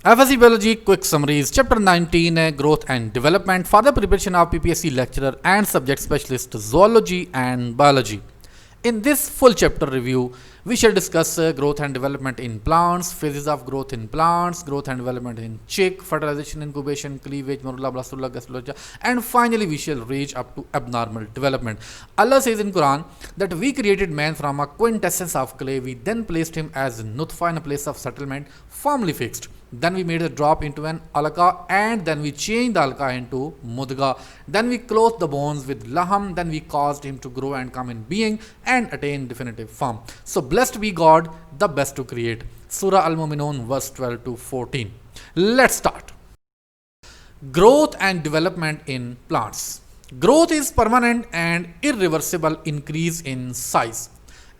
FSC Biology Quick Summaries, Chapter 19, Growth and Development for the preparation of PPSC lecturer and subject specialist Zoology and Biology. In this full chapter review, we shall discuss growth and development in plants, phases of growth in plants, growth and development in chick, fertilization, incubation, cleavage, morula, blastula, gastrologia, and finally we shall reach up to abnormal development. Allah says in Quran that we created man from a quintessence of clay. We then placed him as nutfa in a place of settlement, firmly fixed. Then we made a drop into an alaka, and then we changed the alaka into mudga. Then we clothed the bones with laham. Then we caused him to grow and come in being and attain definitive form. So blessed be God, the best to create. Surah Al-Mu'minun verse 12 to 14. Let's start. Growth and development in plants. Growth is permanent and irreversible increase in size.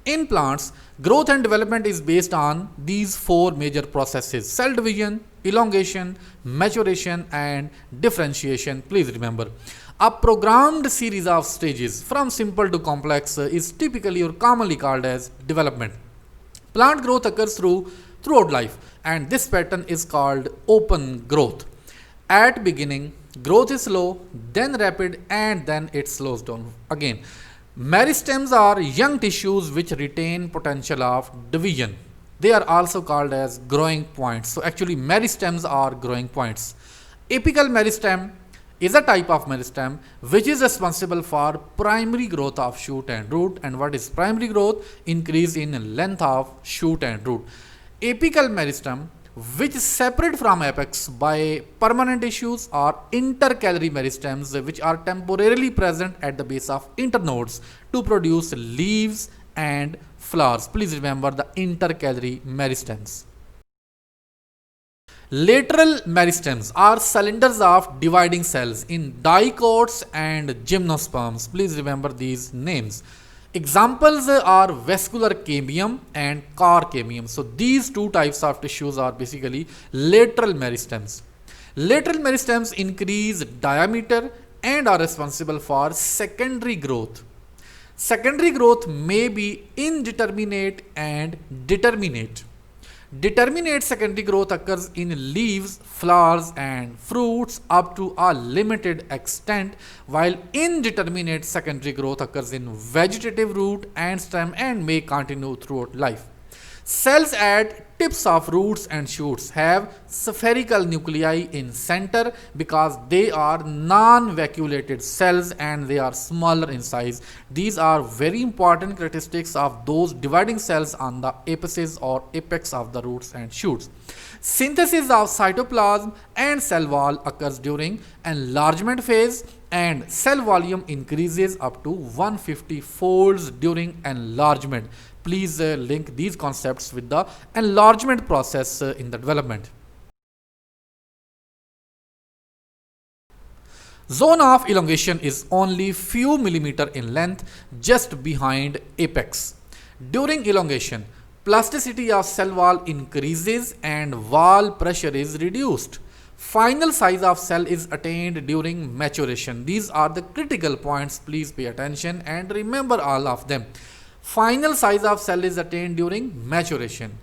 In plants, growth and development is based on these four major processes: cell division, elongation, maturation, and differentiation. Please remember, a programmed series of stages from simple to complex is typically or commonly called as development. Plant growth occurs throughout life, and this pattern is called open growth. At beginning, growth is slow, then rapid, and then it slows down again. Meristems are young tissues which retain potential of division. They are also called as growing points. So actually meristems are growing points. Apical meristem is a type of meristem which is responsible for primary growth of shoot and root. And what is primary growth? Increase in length of shoot and root. Apical meristem, which is separate from apex by permanent tissues, or intercalary meristems, which are temporarily present at the base of internodes to produce leaves and flowers. Please remember the intercalary meristems. Lateral meristems are cylinders of dividing cells in dicots and gymnosperms. Please remember these names. Examples are vascular cambium and car cambium. So these two types of tissues are basically lateral meristems. Lateral meristems increase diameter and are responsible for secondary growth. Secondary growth may be indeterminate and determinate. Determinate secondary growth occurs in leaves, flowers, and fruits up to a limited extent, while indeterminate secondary growth occurs in vegetative root and stem and may continue throughout life. Cells at tips of roots and shoots have spherical nuclei in center because they are non-vacuolated cells and they are smaller in size. These are very important characteristics of those dividing cells on the apices or apex of the roots and shoots. Synthesis of cytoplasm and cell wall occurs during enlargement phase, and cell volume increases up to 150 folds during enlargement. Please link these concepts with the enlargement process in the development. Zone of elongation is only few millimeter in length, just behind apex. During elongation, plasticity of cell wall increases and wall pressure is reduced. Final size of cell is attained during maturation. These are the critical points. Please pay attention and remember all of them. Final size of cell is attained during maturation.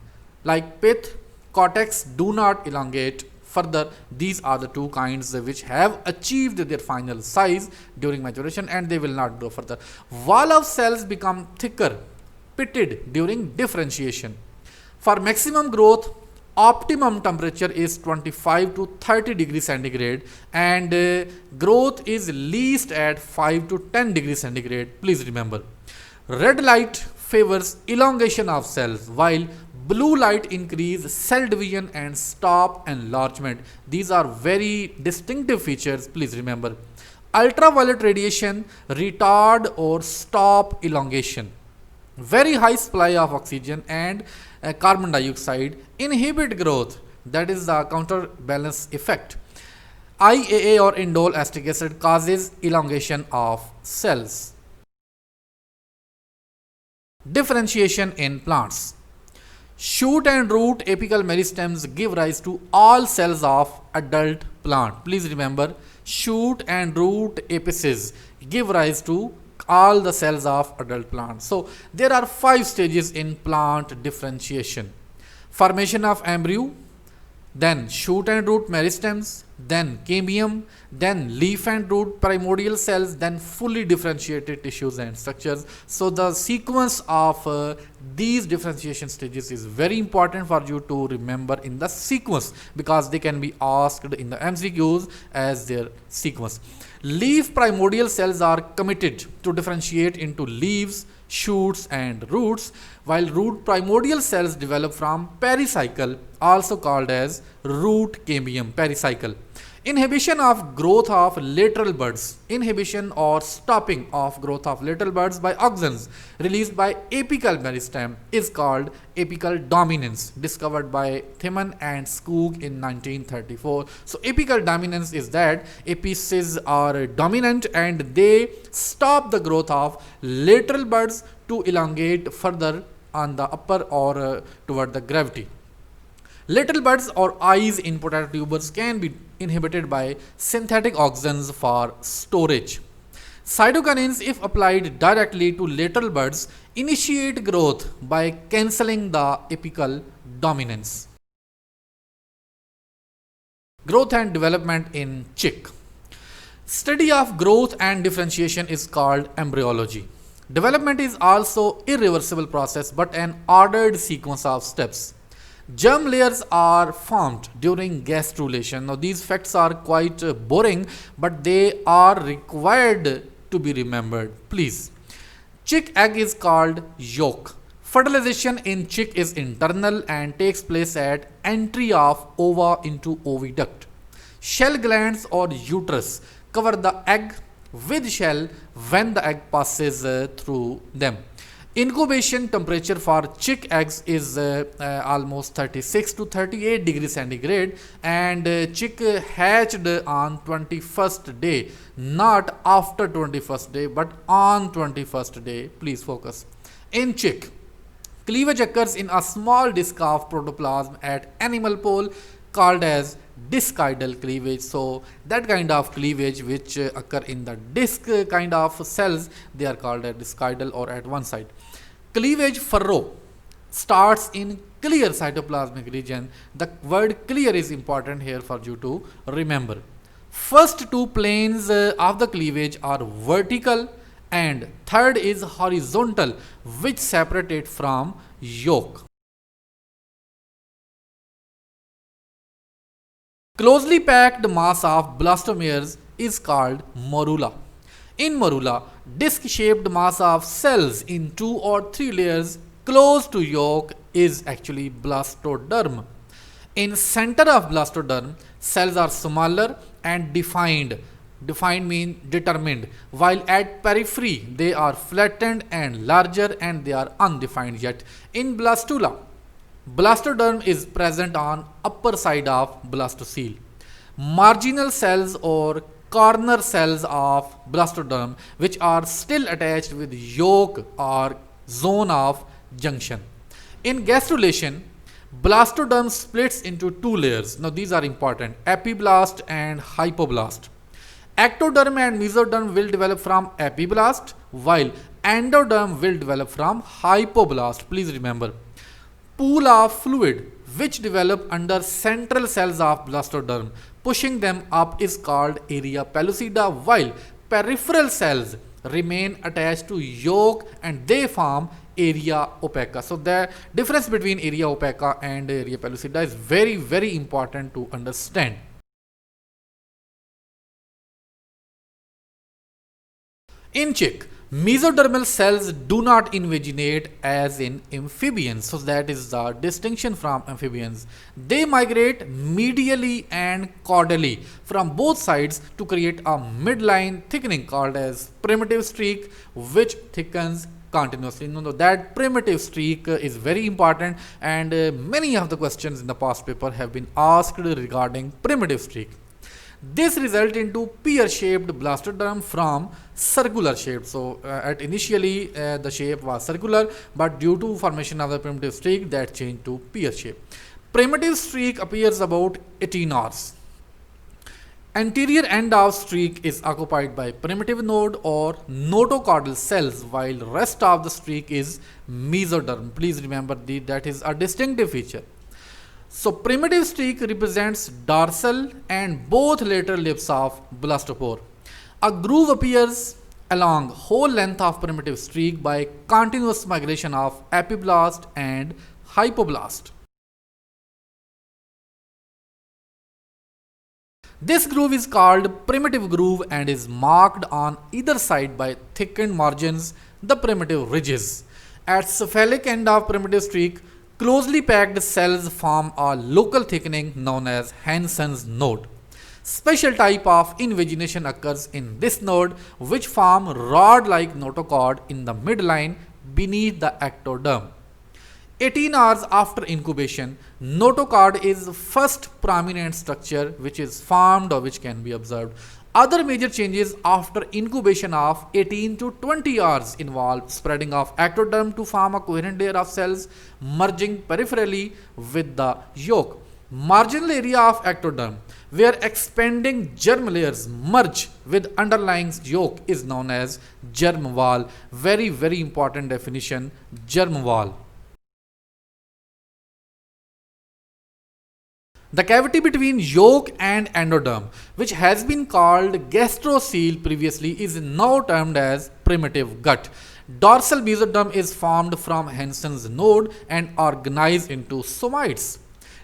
Like pith, cortex do not elongate further. These are the two kinds which have achieved their final size during maturation and they will not grow further. Wall of cells become thicker, pitted during differentiation. For maximum growth, optimum temperature is 25 to 30 degrees centigrade and growth is least at 5 to 10 degrees centigrade. Please remember. Red light favors elongation of cells, while blue light increase cell division and stop enlargement. These are very distinctive features. Please remember. Ultraviolet radiation retard or stop elongation. Very high supply of oxygen and carbon dioxide inhibit growth. That is the counterbalance effect. IAA or indole acetic acid causes elongation of cells. Differentiation in plants. Shoot and root apical meristems give rise to all cells of adult plant. Please remember, shoot and root apices give rise to all the cells of adult plant. So there are 5 stages in plant differentiation: formation of embryo, then shoot and root meristems, then cambium, then leaf and root primordial cells, then fully differentiated tissues and structures. So the sequence of these differentiation stages is very important for you to remember in the sequence, because they can be asked in the MCQs as their sequence. Leaf primordial cells are committed to differentiate into leaves, shoots and roots, while root primordial cells develop from pericycle, also called as root cambium pericycle. Inhibition of growth of lateral buds. Inhibition or stopping of growth of lateral buds by auxins released by apical meristem is called apical dominance, discovered by Thimann and Skoog in 1934. So apical dominance is that apices are dominant and they stop the growth of lateral buds to elongate further on the upper or toward the gravity. Lateral buds or eyes in potato tubers can be inhibited by synthetic auxins for storage. Cytokinins, if applied directly to lateral buds, initiate growth by cancelling the apical dominance. Growth and development in chick. Study of growth and differentiation is called embryology. Development is also irreversible process but an ordered sequence of steps. Germ layers are formed during gastrulation. Now these facts are quite boring, but they are required to be remembered. Please. Chick egg is called yolk. Fertilization in chick is internal and takes place at entry of ova into oviduct. Shell glands or uterus cover the egg with shell when the egg passes through them. Incubation temperature for chick eggs is almost 36 to 38 degrees centigrade, and chick hatched on 21st day, not after 21st day but on 21st day. Please focus. In chick, cleavage occurs in a small disc of protoplasm at animal pole called as discoidal cleavage. So that kind of cleavage which occur in the disc kind of cells, they are called as discoidal or at one side. Cleavage furrow starts in clear cytoplasmic region. The word clear is important here for you to remember. First two planes of the cleavage are vertical and third is horizontal, which separate it from yolk. Closely packed mass of blastomeres is called morula. In morula, disc-shaped mass of cells in 2 or 3 layers close to yolk is actually blastoderm. In center of blastoderm, cells are smaller and defined. Defined means determined, while at periphery they are flattened and larger and they are undefined yet. In blastula, blastoderm is present on upper side of blastocele. Marginal cells or corner cells of blastoderm which are still attached with yolk or zone of junction. In gastrulation, blastoderm splits into 2 layers. Now these are important: epiblast and hypoblast. Ectoderm and mesoderm will develop from epiblast, while endoderm will develop from hypoblast. Please remember. Pool of fluid which develop under central cells of blastoderm, pushing them up, is called area pellucida, while peripheral cells remain attached to yolk and they form area opaca. So the difference between area opaca and area pellucida is very, very important to understand. In chick, mesodermal cells do not invaginate as in amphibians. So that is the distinction from amphibians. They migrate medially and caudally from both sides to create a midline thickening called as primitive streak, which thickens continuously. You know that primitive streak is very important, and many of the questions in the past paper have been asked regarding primitive streak. This result into pear-shaped blastoderm from circular shape. So at initially the shape was circular, but due to formation of the primitive streak, that changed to pear shape. Primitive streak appears about 18 hours. Anterior end of streak is occupied by primitive node or notochordal cells, while rest of the streak is mesoderm. Please remember that is a distinctive feature. So primitive streak represents dorsal and both lateral lips of blastopore. A groove appears along whole length of primitive streak by continuous migration of epiblast and hypoblast. This groove is called primitive groove and is marked on either side by thickened margins, the primitive ridges. At cephalic end of primitive streak, closely packed cells form a local thickening known as Hansen's node. Special type of invagination occurs in this node, which form rod-like notochord in the midline beneath the ectoderm. 18 hours after incubation, notochord is first prominent structure which is formed or which can be observed. Other major changes after incubation of 18 to 20 hours involve spreading of ectoderm to form a coherent layer of cells merging peripherally with the yolk. Marginal area of ectoderm where expanding germ layers merge with underlying yolk is known as germ wall. Very important definition, germ wall. The cavity between yolk and endoderm, which has been called gastrocele previously, is now termed as primitive gut. Dorsal mesoderm is formed from Hansen's node and organized into somites.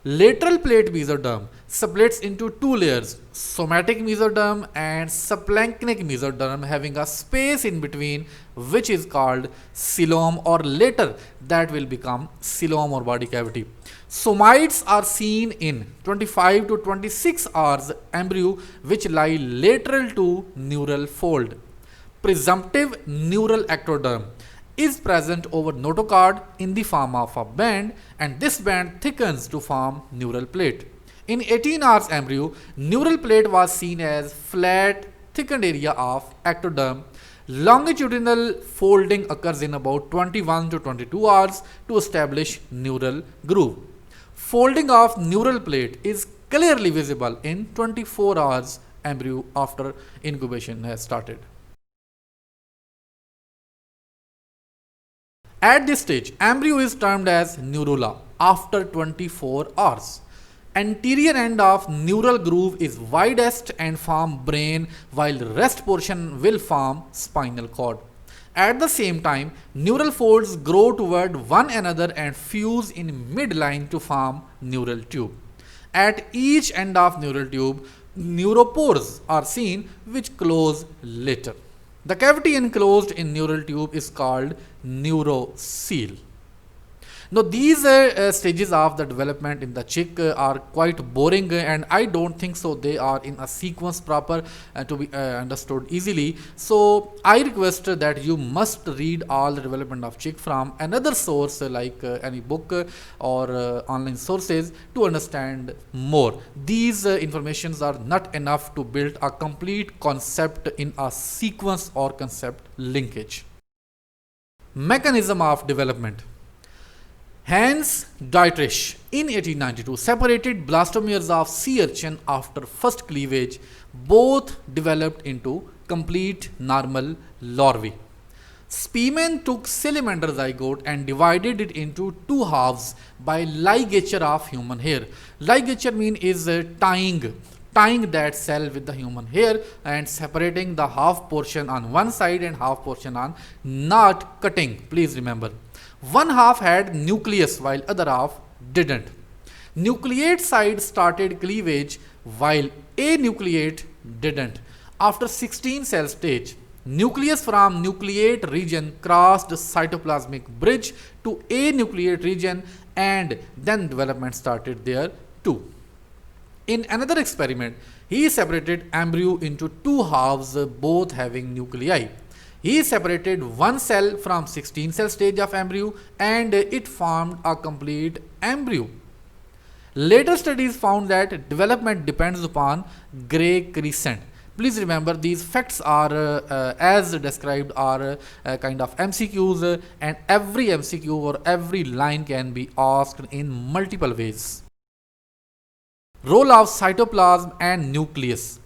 Lateral plate mesoderm splits into two layers, somatic mesoderm and splanchnic mesoderm, having a space in between which is called coelom, or later that will become coelom or body cavity. Somites are seen in 25 to 26 hours embryo which lie lateral to neural fold. Presumptive neural ectoderm is present over notochord in the form of a band, and this band thickens to form neural plate. In 18 hours embryo, neural plate was seen as flat thickened area of ectoderm. Longitudinal folding occurs in about 21 to 22 hours to establish neural groove. Folding of neural plate is clearly visible in 24 hours embryo after incubation has started. At this stage, embryo is termed as neurula after 24 hours. Anterior end of neural groove is widest and form brain, while rest portion will form spinal cord. At the same time, neural folds grow toward one another and fuse in midline to form neural tube. At each end of neural tube, neuropores are seen which close later. The cavity enclosed in neural tube is called neurocele. Now these stages of the development in the chick are quite boring and I don't think so they are in a sequence proper to be understood easily. So I request that you must read all the development of chick from another source like any book or online sources to understand more. These informations are not enough to build a complete concept in a sequence or concept linkage. Mechanism of development. Hans Dietrich in 1892 separated blastomeres of sea urchin after first cleavage. Both developed into complete normal larvae. Spearman took salamander zygote and divided it into two halves by ligature of human hair. Ligature is tying that cell with the human hair and separating the half portion on one side and half portion on, not cutting, please remember. One half had nucleus while other half didn't. Nucleate side started cleavage while anucleate didn't. After 16 cell stage, nucleus from nucleate region crossed cytoplasmic bridge to anucleate region and then development started there too. In another experiment, he separated embryo into two halves, both having nuclei. He separated one cell from 16 cell stage of embryo and it formed a complete embryo. Later studies found that development depends upon gray crescent. Please remember these facts are as described are kind of MCQs and every MCQ or every line can be asked in multiple ways. Role of cytoplasm and nucleus.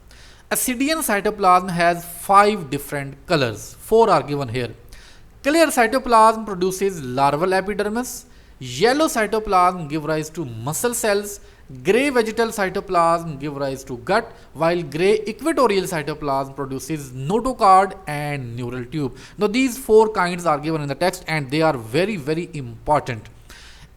Ascidian cytoplasm has 5 different colors. 4 are given here. Clear cytoplasm produces larval epidermis. Yellow cytoplasm give rise to muscle cells. Gray vegetal cytoplasm give rise to gut, while gray equatorial cytoplasm produces notochord and neural tube. Now these four kinds are given in the text and they are very, very important.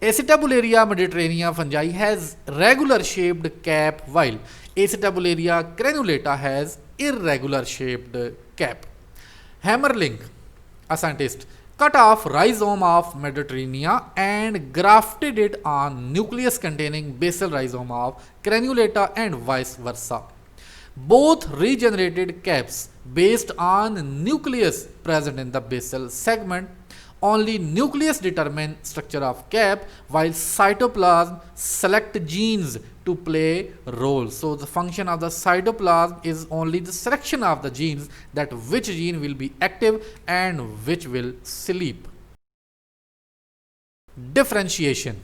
Acetabularia mediterranea fungi has regular shaped cap, while Acetabularia crenulata has irregular shaped cap. Hammerling, a scientist, cut off rhizome of Mediterranea and grafted it on nucleus containing basal rhizome of Crenulata and vice versa. Both regenerated caps based on nucleus present in the basal segment. Only nucleus determine structure of cap, while cytoplasm select genes to play roles. So the function of the cytoplasm is only the selection of the genes, that which gene will be active and which will sleep. Differentiation.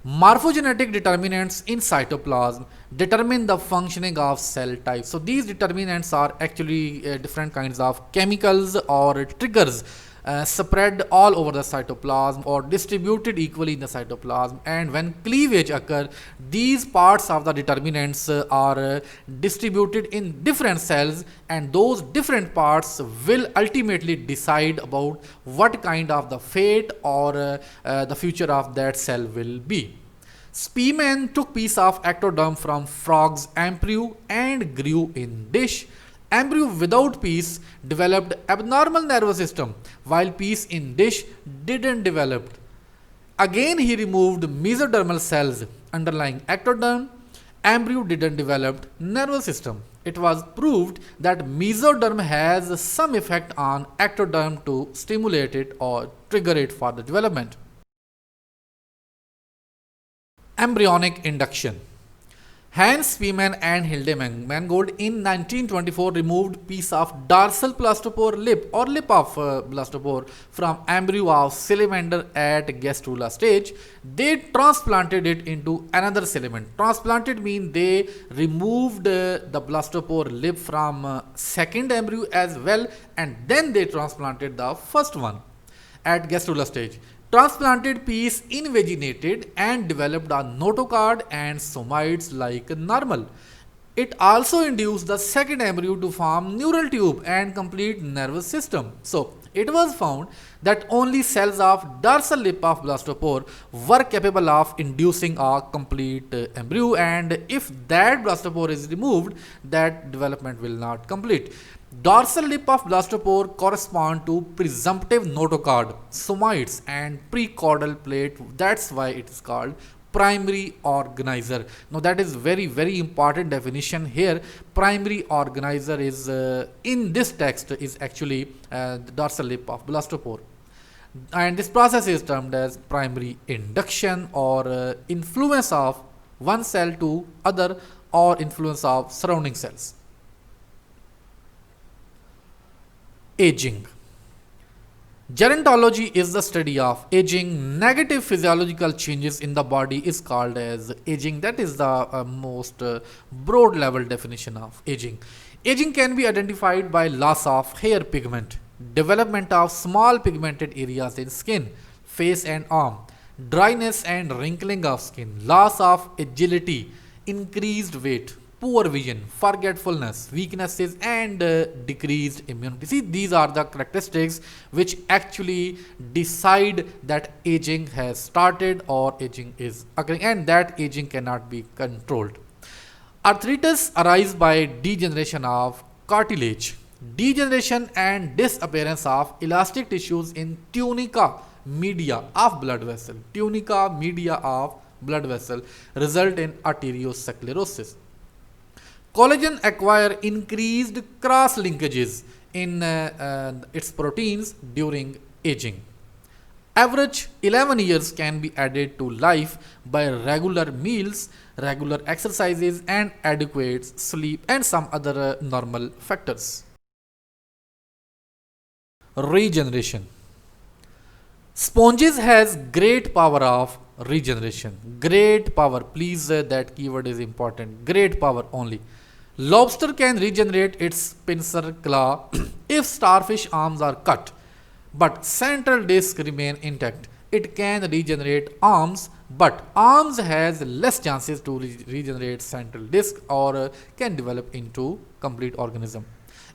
Morphogenetic determinants in cytoplasm determine the functioning of cell type. So these determinants are actually different kinds of chemicals or triggers spread all over the cytoplasm or distributed equally in the cytoplasm, and when cleavage occur, these parts of the determinants are distributed in different cells, and those different parts will ultimately decide about what kind of the fate or the future of that cell will be. Spearman took piece of ectoderm from frog's embryo and grew in dish. Embryo without piece developed abnormal nervous system, while piece in dish didn't develop. Again he removed mesodermal cells underlying ectoderm. Embryo didn't develop nervous system. It was proved that mesoderm has some effect on ectoderm to stimulate it or trigger it for the development. Embryonic induction. Hans Spearman and Hilde Mangold in 1924 removed piece of dorsal blastopore lip or lip of blastopore from embryo of salamander at gastrula stage. They transplanted it into another salamander. Transplanted means they removed the blastopore lip from second embryo as well, and then they transplanted the first one at gastrula stage. Transplanted piece invaginated and developed a notochord and somites like normal. It also induced the second embryo to form neural tube and complete nervous system. So, it was found that only cells of dorsal lip of blastopore were capable of inducing a complete embryo, and if that blastopore is removed, that development will not complete. Dorsal lip of blastopore correspond to presumptive notochord, somites and precaudal plate. That's why it is called primary organizer. Now that is very, very important definition here. Primary organizer is in this text is actually the dorsal lip of blastopore, and this process is termed as primary induction or influence of one cell to other or influence of surrounding cells. Aging. Gerontology is the study of aging. Negative physiological changes in the body is called as aging. That is the most broad level definition of aging. Aging can be identified by loss of hair pigment, development of small pigmented areas in skin, face and arm, dryness and wrinkling of skin, loss of agility, increased weight, poor vision, forgetfulness, weaknesses and decreased immunity. See, these are the characteristics which actually decide that aging has started or aging is occurring, and that aging cannot be controlled. Arthritis arises by degeneration of cartilage, degeneration and disappearance of elastic tissues in tunica media of blood vessel. Tunica media of blood vessel result in arteriosclerosis. Collagen acquire increased cross linkages in its proteins during aging. Average 11 years can be added to life by regular meals, regular exercises and adequate sleep and some other normal factors. Regeneration. Sponges has great power of regeneration. Great power. Please, that keyword is important. Great power only. Lobster can regenerate its pincer claw if starfish arms are cut, but central disc remain intact. it can regenerate arms, but arms has less chances to regenerate central disc or can develop into complete organism.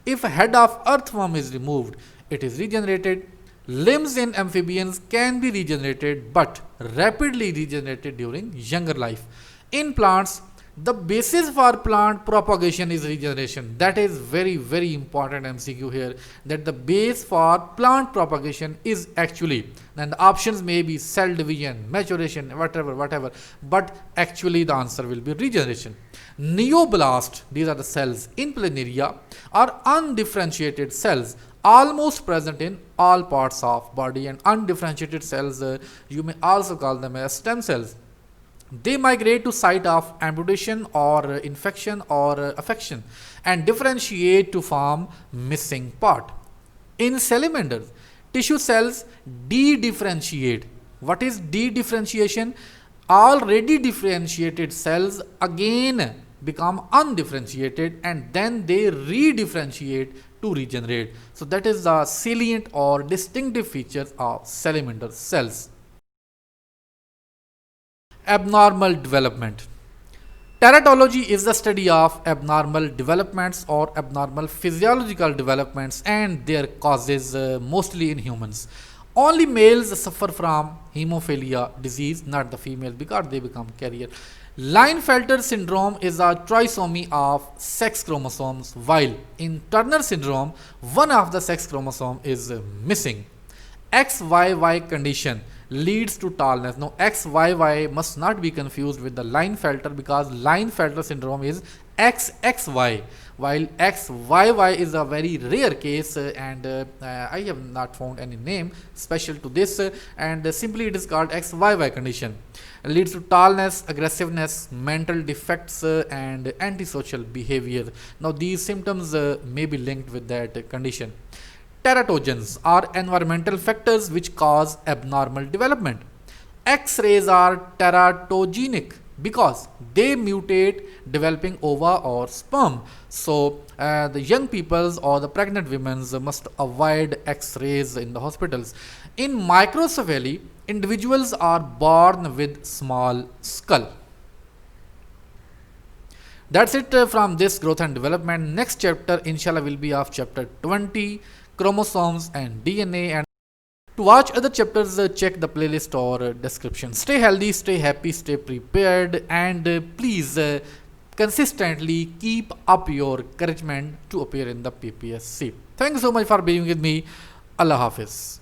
If head of earthworm is removed, it is regenerated. Limbs in amphibians can be regenerated but rapidly regenerated during younger life. In plants, the basis for plant propagation is regeneration. That is very important MCQ here, that the base for plant propagation is actually, and the options may be cell division, maturation, whatever, but actually the answer will be regeneration. Neoblast, these are the cells in planaria, are undifferentiated cells almost present in all parts of body, and undifferentiated cells you may also call them as stem cells. They migrate to site of amputation or infection or affection and differentiate to form missing part. In salamanders, tissue cells de-differentiate. What is de-differentiation? Already differentiated cells again become undifferentiated and then they re-differentiate to regenerate. So that is the salient or distinctive features of salamander cells. Abnormal development. Teratology is the study of abnormal developments or abnormal physiological developments and their causes, mostly in humans. Only males suffer from hemophilia disease, not the females, because they become carrier. Klinefelter syndrome is a trisomy of sex chromosomes, while in Turner syndrome, one of the sex chromosome is missing. XYY condition leads to tallness. Now, XYY must not be confused with the Klinefelter, because Klinefelter syndrome is XXY, while XYY is a very rare case, and I have not found any name special to this, and simply it is called XYY condition. It leads to tallness, aggressiveness, mental defects, and antisocial behavior. Now, these symptoms may be linked with that condition. Teratogens are environmental factors which cause abnormal development. X-rays are teratogenic because they mutate developing ova or sperm. So the young peoples or the pregnant women must avoid X-rays in the hospitals. In microcephaly, individuals are born with small skull. That's it from this growth and development. Next chapter inshallah will be of chapter 20, chromosomes and DNA. And to watch other chapters, check the playlist or description. Stay healthy, stay happy, stay prepared, and please consistently keep up your encouragement to appear in the PPSC. Thanks so much for being with me. Allah Hafiz.